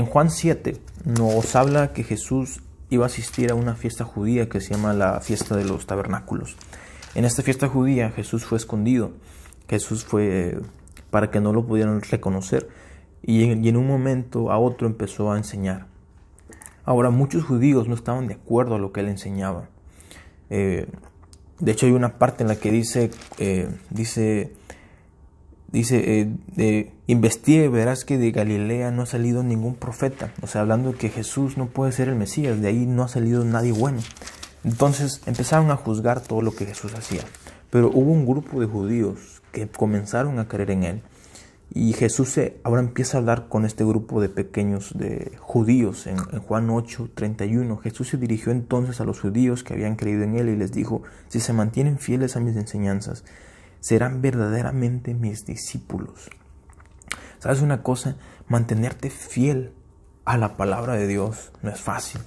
En Juan 7 nos habla que Jesús iba a asistir a una fiesta judía que se llama la fiesta de los tabernáculos. En esta fiesta judía Jesús fue escondido. Jesús fue para que no lo pudieran reconocer. Y en un momento a otro empezó a enseñar. Ahora, muchos judíos no estaban de acuerdo a lo que él enseñaba. De hecho, hay una parte en la que dice, investigue y verás que de Galilea no ha salido ningún profeta. O sea, hablando de que Jesús no puede ser el Mesías, de ahí no ha salido nadie bueno. Entonces empezaron a juzgar todo lo que Jesús hacía. Pero hubo un grupo de judíos que comenzaron a creer en él. Y Jesús ahora empieza a hablar con este grupo de pequeños de judíos. En Juan 8:31, Jesús se dirigió entonces a los judíos que habían creído en él y les dijo: si se mantienen fieles a mis enseñanzas, serán verdaderamente mis discípulos. ¿Sabes una cosa? Mantenerte fiel a la palabra de Dios no es fácil.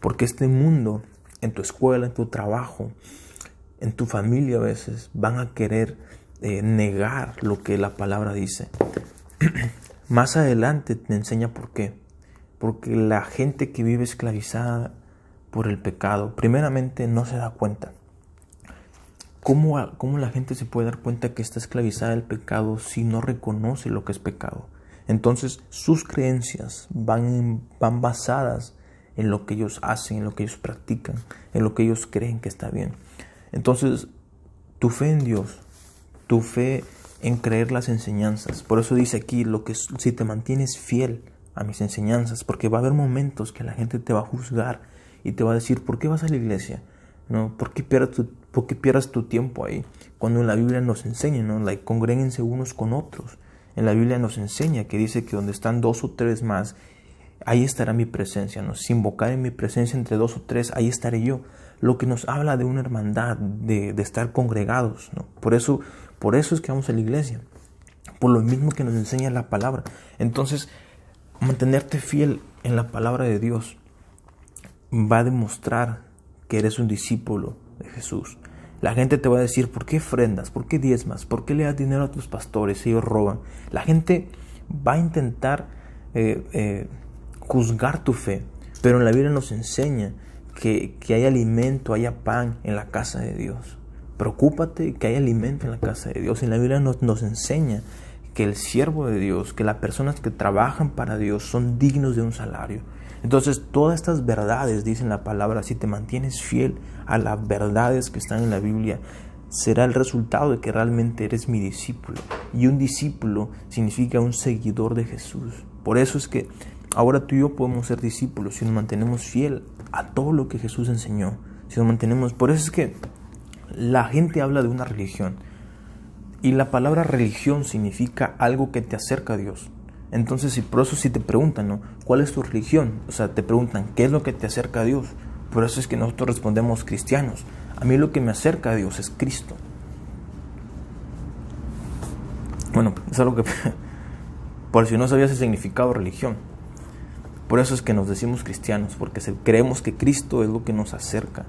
Porque este mundo, en tu escuela, en tu trabajo, en tu familia a veces, van a querer negar lo que la palabra dice. Más adelante te enseña por qué. Porque la gente que vive esclavizada por el pecado, primeramente no se da cuenta. ¿Cómo la gente se puede dar cuenta que está esclavizada del pecado si no reconoce lo que es pecado? Entonces sus creencias van basadas en lo que ellos hacen, en lo que ellos practican, en lo que ellos creen que está bien. Entonces, tu fe en Dios, tu fe en creer las enseñanzas. Por eso dice aquí, si te mantienes fiel a mis enseñanzas, porque va a haber momentos que la gente te va a juzgar y te va a decir: ¿por qué vas a la iglesia? ¿No? ¿Por qué pierdas tu tiempo ahí? Cuando en la Biblia nos enseña, ¿no? Congréguense unos con otros. En la Biblia nos enseña que dice que donde están 2 o 3 más, ahí estará mi presencia, ¿no? Si invocar en mi presencia entre 2 o 3, ahí estaré yo. Lo que nos habla de una hermandad, de estar congregados, ¿no? Por eso es que vamos a la iglesia. Por lo mismo que nos enseña la palabra. Entonces, mantenerte fiel en la palabra de Dios va a demostrar que eres un discípulo de Jesús. La gente te va a decir: ¿por qué ofrendas? ¿Por qué diezmas? ¿Por qué le das dinero a tus pastores? Ellos roban. La gente va a intentar juzgar tu fe. Pero en la Biblia nos enseña que hay alimento, haya pan en la casa de Dios. Preocúpate que hay alimento en la casa de Dios. En la Biblia nos enseña que el siervo de Dios, que las personas que trabajan para Dios son dignos de un salario. Entonces, todas estas verdades, dice la palabra, si te mantienes fiel a las verdades que están en la Biblia, será el resultado de que realmente eres mi discípulo. Y un discípulo significa un seguidor de Jesús. Por eso es que ahora tú y yo podemos ser discípulos si nos mantenemos fiel a todo lo que Jesús enseñó. Si nos mantenemos, por eso es que la gente habla de una religión. Y la palabra religión significa algo que te acerca a Dios. Entonces, por eso si te preguntan, ¿no? ¿Cuál es tu religión? O sea, te preguntan, ¿qué es lo que te acerca a Dios? Por eso es que nosotros respondemos cristianos. A mí lo que me acerca a Dios es Cristo. Bueno, es algo que, por si no sabías el significado de religión. Por eso es que nos decimos cristianos, porque creemos que Cristo es lo que nos acerca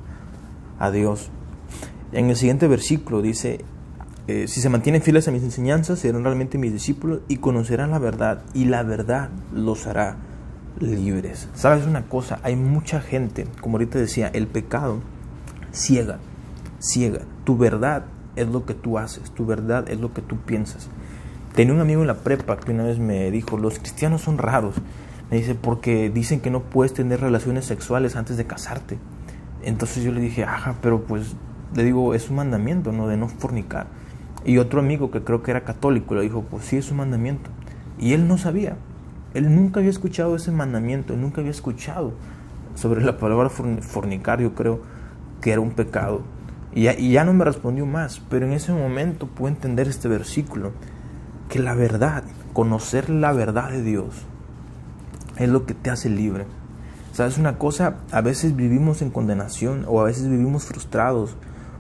a Dios. En el siguiente versículo dice: si se mantienen fieles a mis enseñanzas, serán realmente mis discípulos y conocerán la verdad, y la verdad los hará libres. ¿Sabes una cosa? Hay mucha gente, como ahorita decía, el pecado ciega. Tu verdad es lo que tú haces, tu verdad es lo que tú piensas. Tenía un amigo en la prepa que una vez me dijo: los cristianos son raros. Me dice, porque dicen que no puedes tener relaciones sexuales antes de casarte. Entonces yo le dije: ajá, pero pues, le digo, es un mandamiento, ¿no? De no fornicar. Y otro amigo que creo que era católico le dijo: pues sí, es un mandamiento. Y él no sabía. Él nunca había escuchado ese mandamiento. Él nunca había escuchado sobre la palabra fornicar. Yo creo que era un pecado. Y ya no me respondió más. Pero en ese momento pude entender este versículo. Que la verdad, conocer la verdad de Dios, es lo que te hace libre. ¿Sabes una cosa? A veces vivimos en condenación o a veces vivimos frustrados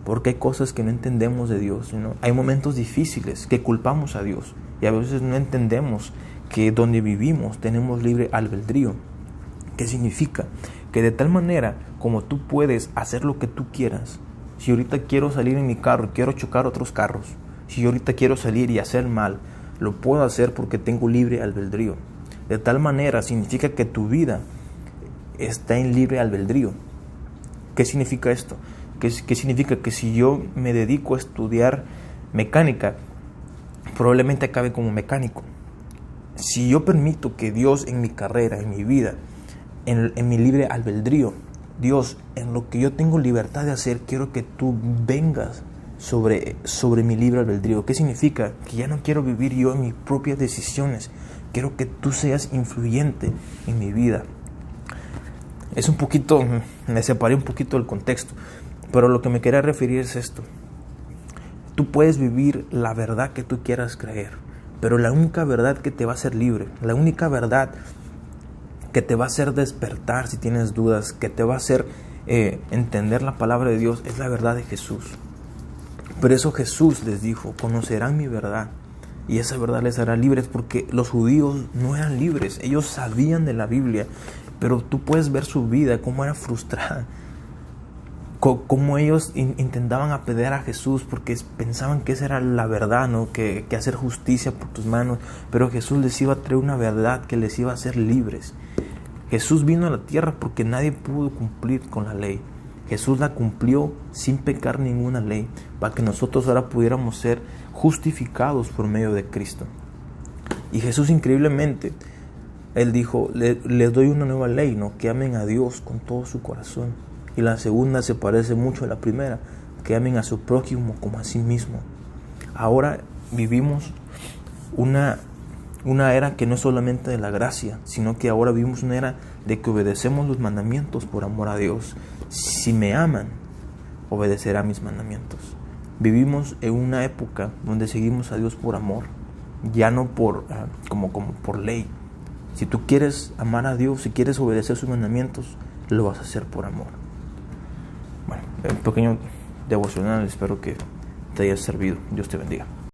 porque hay cosas que no entendemos de Dios, ¿no? Hay momentos difíciles que culpamos a Dios y a veces no entendemos que donde vivimos tenemos libre albedrío. ¿Qué significa? Que de tal manera como tú puedes hacer lo que tú quieras. Si ahorita quiero salir en mi carro y quiero chocar otros carros, si ahorita quiero salir y hacer mal, lo puedo hacer porque tengo libre albedrío. De tal manera significa que tu vida está en libre albedrío. ¿Qué significa esto? ¿Qué significa? Que si yo me dedico a estudiar mecánica, probablemente acabe como mecánico. Si yo permito que Dios en mi carrera, en mi vida, en mi libre albedrío, Dios, en lo que yo tengo libertad de hacer, quiero que tú vengas sobre mi libre albedrío. ¿Qué significa? Que ya no quiero vivir yo en mis propias decisiones. Quiero que tú seas influyente en mi vida. Es un poquito, me separé un poquito del contexto, pero lo que me quería referir es esto. Tú puedes vivir la verdad que tú quieras creer, pero la única verdad que te va a hacer libre, la única verdad que te va a hacer despertar si tienes dudas, que te va a hacer entender la palabra de Dios, es la verdad de Jesús. Por eso Jesús les dijo, conocerán mi verdad, y esa verdad les hará libres, porque los judíos no eran libres, ellos sabían de la Biblia, pero tú puedes ver su vida, cómo era frustrada, cómo ellos intentaban apedrear a Jesús porque pensaban que esa era la verdad, ¿no? Que hacer justicia por tus manos, pero Jesús les iba a traer una verdad que les iba a hacer libres. Jesús vino a la tierra porque nadie pudo cumplir con la ley. Jesús la cumplió sin pecar ninguna ley, para que nosotros ahora pudiéramos ser justificados por medio de Cristo. Y Jesús, increíblemente, Él dijo, les doy una nueva ley, ¿no? Que amen a Dios con todo su corazón. Y la segunda se parece mucho a la primera, que amen a su prójimo como a sí mismo. Ahora vivimos una era que no es solamente de la gracia, sino que ahora vivimos una era de que obedecemos los mandamientos por amor a Dios. Si me aman, obedecerá mis mandamientos. Vivimos en una época donde seguimos a Dios por amor, ya no como por ley. Si tú quieres amar a Dios, si quieres obedecer sus mandamientos, lo vas a hacer por amor. Bueno, un pequeño devocional, espero que te haya servido. Dios te bendiga.